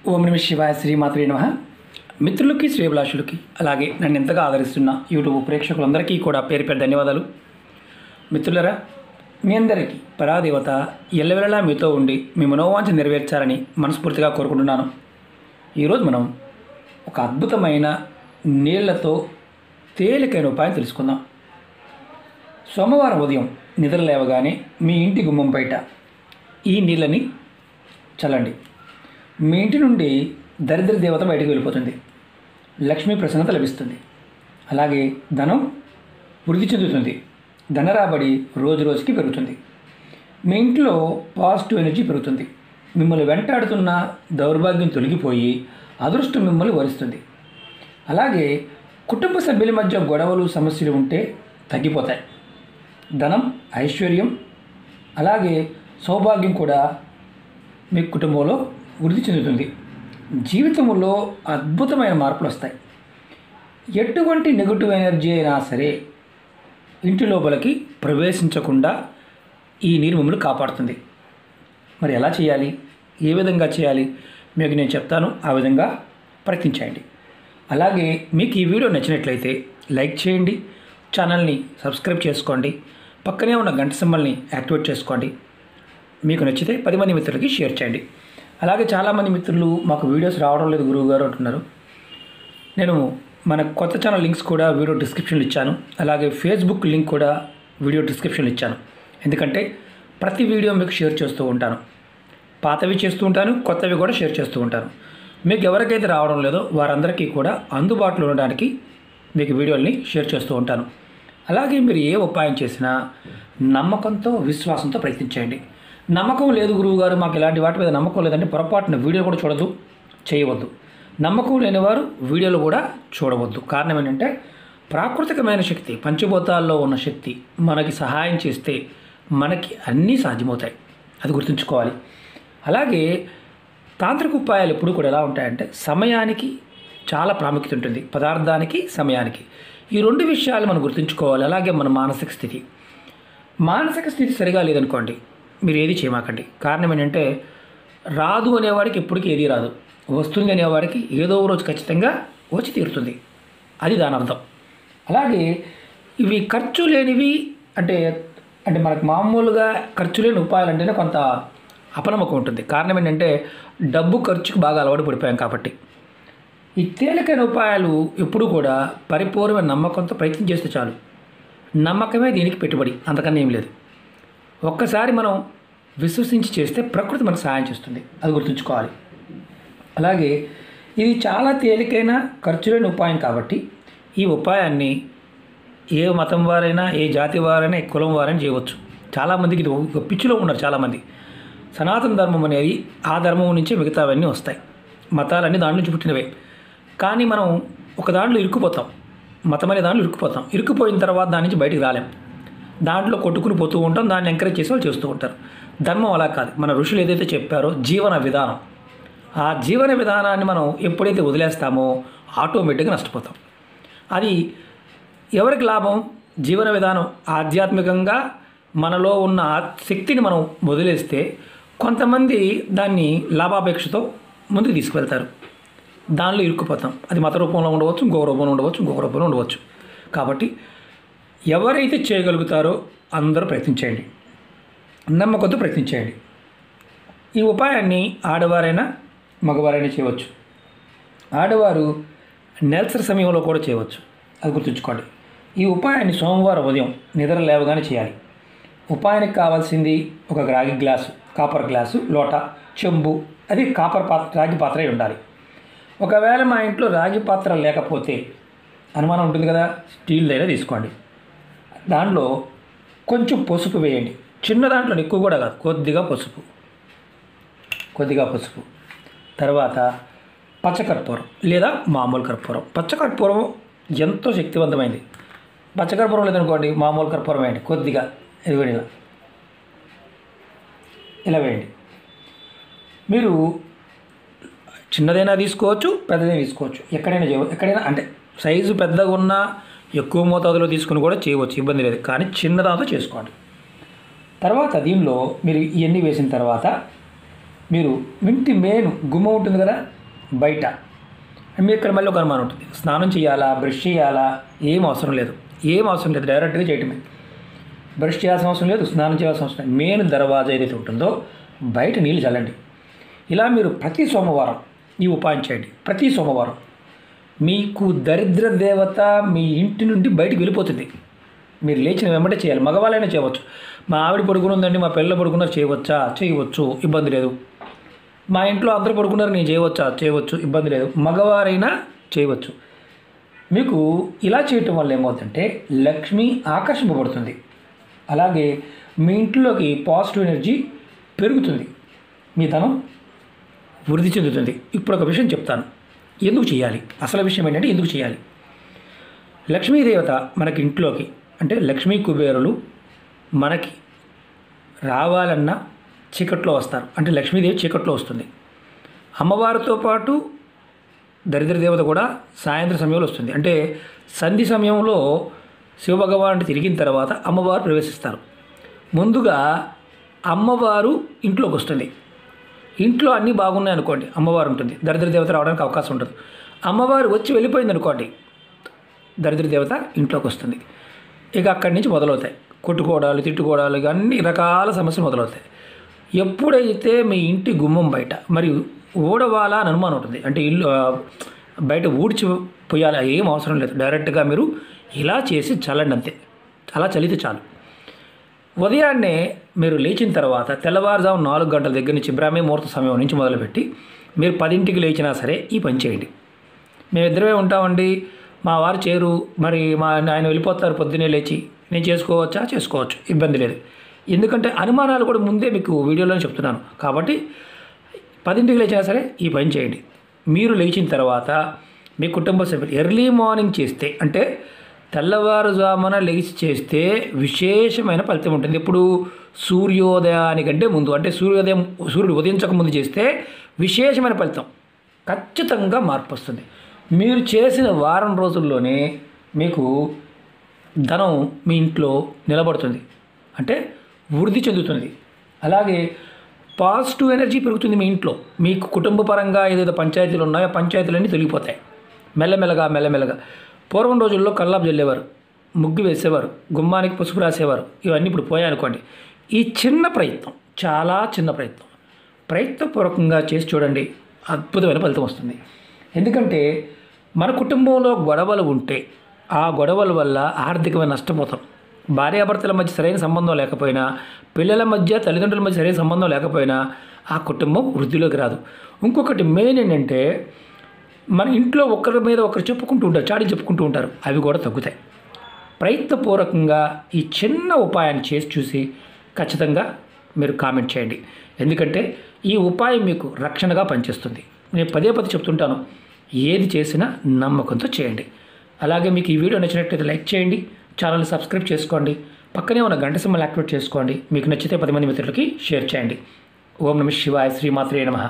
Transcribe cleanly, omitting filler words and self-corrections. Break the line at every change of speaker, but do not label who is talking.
ఓం నమ శివాయ శ్రీమాత్రే నమః. మిత్రులకి శ్రేభిలాషులకి అలాగే నన్ను ఎంతగా ఆదరిస్తున్న యూట్యూబ్ ప్రేక్షకులందరికీ కూడా పేరు పేరు ధన్యవాదాలు. మిత్రులరా, మీ అందరికీ పరాదేవత ఎల్లవెల్లలా మీతో ఉండి మీ మనోవాంఛ నెరవేర్చాలని మనస్ఫూర్తిగా కోరుకుంటున్నాను. ఈరోజు మనం ఒక అద్భుతమైన నీళ్లతో తేలికైన ఉపాయం తెలుసుకుందాం. సోమవారం ఉదయం నిద్ర లేవగానే మీ ఇంటి గుమ్మం బయట ఈ నీళ్ళని చల్లండి. మీ ఇంటి నుండి దరిద్ర దేవత బయటకు వెళ్ళిపోతుంది, లక్ష్మీ ప్రసన్నత లభిస్తుంది, అలాగే ధనం వృద్ధి చెందుతుంది, ధన రాబడి రోజు రోజుకి పెరుగుతుంది, మీ ఇంట్లో పాజిటివ్ ఎనర్జీ పెరుగుతుంది, మిమ్మల్ని వెంటాడుతున్న దౌర్భాగ్యం తొలగిపోయి అదృష్టం మిమ్మల్ని వరిస్తుంది. అలాగే కుటుంబ సభ్యుల మధ్య గొడవలు సమస్యలు ఉంటే తగ్గిపోతాయి. ధనం, ఐశ్వర్యం, అలాగే సౌభాగ్యం కూడా మీ కుటుంబంలో వృద్ధి చెందుతుంది. జీవితంలో అద్భుతమైన మార్పులు వస్తాయి. ఎటువంటి నెగటివ్ ఎనర్జీ అయినా సరే ఇంటి లోపలికి ప్రవేశించకుండా ఈ నీరు మిమ్మల్ని కాపాడుతుంది. మరి ఎలా చేయాలి, ఏ విధంగా చేయాలి మీకు నేను చెప్తాను. ఆ విధంగా ప్రయత్నించండి. అలాగే మీకు ఈ వీడియో నచ్చినట్లయితే లైక్ చేయండి, ఛానల్ని సబ్స్క్రైబ్ చేసుకోండి, పక్కనే ఉన్న గంట సింబల్ని యాక్టివేట్ చేసుకోండి. మీకు నచ్చితే 10 మంది మిత్రులకి షేర్ చేయండి. అలాగే చాలామంది మిత్రులు మాకు వీడియోస్ రావడం లేదు గురువుగారు అంటున్నారు. నేను మన కొత్త ఛానల్ లింక్స్ కూడా వీడియో డిస్క్రిప్షన్లో ఇచ్చాను. అలాగే ఫేస్బుక్ లింక్ కూడా వీడియో డిస్క్రిప్షన్లో ఇచ్చాను. ఎందుకంటే ప్రతి వీడియో మీకు షేర్ చేస్తూ ఉంటాను. పాతవి చేస్తూ ఉంటాను, కొత్తవి కూడా షేర్ చేస్తూ ఉంటాను. మీకు ఎవరికైతే రావడం లేదో వారందరికీ కూడా అందుబాటులో ఉండడానికి మీకు వీడియోల్ని షేర్ చేస్తూ ఉంటాను. అలాగే మీరు ఏ ఉపాయం చేసినా నమ్మకంతో, విశ్వాసంతో ప్రయత్నించండి. నమ్మకం లేదు గురువుగారు, మాకు ఇలాంటి వాటి మీద నమ్మకం లేదంటే పొరపాటున వీడియో కూడా చూడదు, చేయవద్దు. నమ్మకం లేనివారు వీడియోలు కూడా చూడవద్దు. కారణం ఏంటంటే ప్రాకృతికమైన శక్తి, పంచభూతాల్లో ఉన్న శక్తి మనకి సహాయం చేస్తే మనకి అన్నీ సాధ్యమవుతాయి. అది గుర్తుంచుకోవాలి. అలాగే తాంత్రిక ఉపాయాలు ఎప్పుడు కూడా ఎలా ఉంటాయంటే సమయానికి చాలా ప్రాముఖ్యత ఉంటుంది. పదార్థానికి, సమయానికి, ఈ రెండు విషయాలు మనం గుర్తుంచుకోవాలి. అలాగే మన మానసిక స్థితి సరిగా లేదనుకోండి, మీరు ఏది చేయమాకండి. కారణం ఏంటంటే రాదు అనేవాడికి ఎప్పటికీ ఏది రాదు, వస్తుంది అనేవాడికి ఏదో రోజు ఖచ్చితంగా వచ్చి తీరుతుంది. అది దాని అర్థం. అలాగే ఇవి ఖర్చు లేనివి అంటే మనకు మామూలుగా ఖర్చు లేని ఉపాయాలు అంటేనే కొంత అపనమ్మకం ఉంటుంది. కారణం ఏంటంటే డబ్బు ఖర్చుకు బాగా అలవాటు పడిపోయాం కాబట్టి. ఈ తేలికైన ఉపాయాలు ఎప్పుడూ కూడా పరిపూర్ణమైన నమ్మకంతో ప్రయత్నం చేస్తే చాలు. నమ్మకమే దీనికి పెట్టుబడి, అంతకన్నా ఏం లేదు. ఒక్కసారి మనం విశ్వసించి చేస్తే ప్రకృతి మనకు సహాయం చేస్తుంది. అది గుర్తుంచుకోవాలి. అలాగే ఇది చాలా తేలికైన ఖర్చు లేని ఉపాయం కాబట్టి ఈ ఉపాయాన్ని ఏ మతం వారైనా, ఏ జాతి వారైనా, ఏ కులం వారైనా చేయవచ్చు. చాలామందికి ఇది ఒక పిచ్చిలో ఉన్నారు. చాలామంది సనాతన ధర్మం అనేది ఆ ధర్మం నుంచే మిగతావన్నీ వస్తాయి. మతాలన్నీ దాని నుంచి పుట్టినవే. కానీ మనం ఒక దాంట్లో ఇరుక్కుపోతాం, మతం అనే దాంట్లో ఇరుక్కుపోయిన తర్వాత దాని నుంచి బయటికి రాలేం. దాంట్లో కొట్టుకుని పోతూ ఉంటాం, దాన్ని ఎంకరేజ్ చేసే వాళ్ళు చేస్తూ ఉంటారు. ధర్మం అలా కాదు. మన ఋషులు ఏదైతే చెప్పారో జీవన విధానం, ఆ జీవన విధానాన్ని మనం ఎప్పుడైతే వదిలేస్తామో ఆటోమేటిక్గా నష్టపోతాం. అది ఎవరికి లాభం? జీవన విధానం ఆధ్యాత్మికంగా మనలో ఉన్న శక్తిని మనం వదిలేస్తే కొంతమంది దాన్ని లాభాపేక్షతో ముందుకు తీసుకువెళ్తారు. దానిలో ఇరుక్కుపోతాం. అది మత రూపంలో ఉండవచ్చు, ఇంకో రూపంలో ఉండవచ్చు, ఇంకొక రూపంలో ఉండవచ్చు. కాబట్టి ఎవరైతే చేయగలుగుతారో అందరూ ప్రయత్నించండి, నమ్మకంతో ప్రయత్నించండి. ఈ ఉపాయాన్ని ఆడవారైనా మగవారైనా చేయవచ్చు. ఆడవారు నెలసరి సమయంలో కూడా చేయవచ్చు. అది గుర్తుంచుకోండి. ఈ ఉపాయాన్ని సోమవారం ఉదయం నిద్ర లేవగానే చేయాలి. ఉపాయానికి కావాల్సింది ఒక రాగి గ్లాసు, కాపర్ గ్లాసు, లోట, చెంబు. అది రాగి పాత్ర అయి ఉండాలి. ఒకవేళ మా ఇంట్లో రాగి పాత్ర లేకపోతే అనుమానం ఉంటుంది కదా, స్టీల్దైనా తీసుకోండి. దాంట్లో కొంచెం పసుపు వేయండి. చిన్న దాంట్లో ఎక్కువ కూడా కాదు, కొద్దిగా పసుపు. తర్వాత పచ్చకర్పూరం లేదా మామూలు కర్పూరం. పచ్చకర్పూరం ఎంతో శక్తివంతమైంది. పచ్చకర్పూరం లేదనుకోండి, మామూలు కర్పూరం వేయండి. కొద్దిగా ఎదుగుని ఇలా వేయండి. మీరు చిన్నదైనా తీసుకోవచ్చు, పెద్దదైనా తీసుకోవచ్చు. ఎక్కడైనా అంటే సైజు పెద్దగా ఉన్నా ఎక్కువ మోతాదులో తీసుకుని కూడా చేయవచ్చు, ఇబ్బంది లేదు. కానీ చిన్నదాంతో చేసుకోండి. తర్వాత దీనిలో మీరు ఇవన్నీ వేసిన తర్వాత మీరు ఇంటి మెయిన్ గుమ్మం ఉంటుంది కదా బయట, మీ ఇక్కడ మళ్ళీ ఒక అనుమానం ఉంటుంది, స్నానం చేయాలా, బ్రష్ చేయాలా? ఏం అవసరం లేదు, డైరెక్ట్గా చేయటమే. బ్రష్ చేయాల్సిన అవసరం లేదు, స్నానం చేయాల్సిన అవసరం లేదు. మెయిన్ దర్వాజా ఏదైతే ఉంటుందో బయట నీళ్ళు చల్లండి. ఇలా మీరు ప్రతి సోమవారం ఈ ఉపాయం చేయండి. ప్రతి సోమవారం మీకు దరిద్ర దేవత మీ ఇంటి నుండి బయటికి వెళ్ళిపోతుంది. మీరు లేచిన వెంబడే చేయాలి. మగవాళ్ళైనా చేయవచ్చు. మా ఆవిడ పడుకుని ఉందండి, మా పిల్లలు పడుకున్నారు, చేయవచ్చు, ఇబ్బంది లేదు. మా ఇంట్లో అందరూ పడుకున్నారు, నేను చేయవచ్చు, ఇబ్బంది లేదు. మగవారైనా చేయవచ్చు. మీకు ఇలా చేయటం వల్ల ఏమవుతుందంటే లక్ష్మి ఆకర్షింపబడుతుంది. అలాగే మీ ఇంట్లోకి పాజిటివ్ ఎనర్జీ పెరుగుతుంది, మీ ధనం వృద్ధి చెందుతుంది. ఇప్పుడు ఒక విషయం చెప్తాను, ఎందుకు చేయాలి. అసలు విషయం ఏంటంటే ఎందుకు చేయాలి. లక్ష్మీదేవత మనకి ఇంట్లోకి అంటే లక్ష్మీ కుబేరులు మనకి రావాలన్నా చీకట్లో వస్తారు. అంటే లక్ష్మీదేవి చీకట్లో వస్తుంది. అమ్మవారితో పాటు దరిద్ర దేవత కూడా సాయంత్రం సమయంలో వస్తుంది. అంటే సంధి సమయంలో శివభగవానుడు తిరిగిన తర్వాత అమ్మవారు ప్రవేశిస్తారు. ముందుగా అమ్మవారు ఇంట్లోకి వస్తుంది. ఇంట్లో అన్నీ బాగున్నాయి అనుకోండి, అమ్మవారు ఉంటుంది, దరిద్ర దేవత రావడానికి అవకాశం ఉంటుంది. అమ్మవారు వచ్చి వెళ్ళిపోయింది అనుకోండి, దరిద్ర దేవత ఇంట్లోకి వస్తుంది. ఇక అక్కడి నుంచి మొదలవుతాయి కొట్టుకోవడాలు, తిట్టుకోవడాలు, అన్ని రకాల సమస్యలు మొదలవుతాయి. ఎప్పుడైతే మీ ఇంటి గుమ్మం బయట మరియు ఊడవాలా అని అనుమానం ఉంటుంది, అంటే ఇల్లు బయట ఊడ్చిపోయాలి, ఏం అవసరం లేదు, డైరెక్ట్గా మీరు ఇలా చేసి చల్లండి అంతే. అలా చల్లితే చాలు. ఉదయాన్నే మీరు లేచిన తర్వాత తెల్లవారుజాము 4 గంటల దగ్గర నుంచి బ్రాహ్మీ ముహూర్త సమయం నుంచి మొదలుపెట్టి మీరు 10ంటికి లేచినా సరే ఈ పని చేయండి. మేమిద్దరమే ఉంటామండి, మా వారు చేరు, మరి ఆయన వెళ్ళిపోతారు పొద్దున్నే లేచి, నేను చేసుకోవచ్చు, ఇబ్బంది లేదు. ఎందుకంటే అనుమానాలు కూడా ముందే మీకు వీడియోలో చెప్తున్నాను కాబట్టి 10ంటికి లేచినా సరే ఈ పని చేయండి. మీరు లేచిన తర్వాత మీ కుటుంబ సభ్యులు ఎర్లీ మార్నింగ్ చేస్తే, అంటే తెల్లవారుజామున లేచి చేస్తే విశేషమైన ఫలితం ఉంటుంది. ఇప్పుడు సూర్యోదయానికంటే ముందు, అంటే సూర్యుడు ఉదయించక ముందు చేస్తే విశేషమైన ఫలితం, ఖచ్చితంగా మార్పు వస్తుంది. మీరు చేసిన వారం రోజుల్లోనే మీకు ధనం మీ ఇంట్లో నిలబడుతుంది, అంటే వృద్ధి చెందుతుంది. అలాగే పాజిటివ్ ఎనర్జీ పెరుగుతుంది మీ ఇంట్లో. మీకు కుటుంబ పరంగా ఏదైతే పంచాయతీలు ఉన్నాయో పంచాయతీలన్నీ తొలగిపోతాయి మెల్లమెల్లగా. పూర్వం రోజుల్లో కల్లాపు జల్లేవారు, ముగ్గు వేసేవారు, గుమ్మానికి పసుపు రాసేవారు, ఇవన్నీ ఇప్పుడు పోయాయనుకోండి. ఈ చిన్న ప్రయత్నం, చాలా చిన్న ప్రయత్నపూర్వకంగా చేసి చూడండి, అద్భుతమైన ఫలితం వస్తుంది. ఎందుకంటే మన కుటుంబంలో గొడవలు ఉంటే ఆ గొడవల వల్ల ఆర్థికమైన నష్టపోతాం. భార్యాభర్తల మధ్య సరైన సంబంధం లేకపోయినా, పిల్లల మధ్య తల్లిదండ్రుల మధ్య సరైన సంబంధం లేకపోయినా ఆ కుటుంబం వృద్ధిలోకి రాదు. ఇంకొకటి మెయిన్ ఏంటంటే మన ఇంట్లో ఒకరి మీద ఒకరు చాడీ చెప్పుకుంటూ ఉంటారు, అవి కూడా తగ్గుతాయి. ప్రయత్నపూర్వకంగా ఈ చిన్న ఉపాయాన్ని చేసి చూసి ఖచ్చితంగా మీరు కామెంట్ చేయండి. ఎందుకంటే ఈ ఉపాయం మీకు రక్షణగా పనిచేస్తుంది. నేను పదే చెప్తుంటాను, ఏది చేసినా నమ్మకంతో చేయండి. అలాగే మీకు ఈ వీడియో నచ్చినట్లయితే లైక్ చేయండి, ఛానల్ని సబ్స్క్రైబ్ చేసుకోండి, పక్కనే ఉన్న గంట సింబల్ యాక్టివేట్ చేసుకోండి. మీకు నచ్చితే 10 మంది మిత్రులకి షేర్ చేయండి. ఓం నమః శివాయ, శ్రీమాత్రే నమః.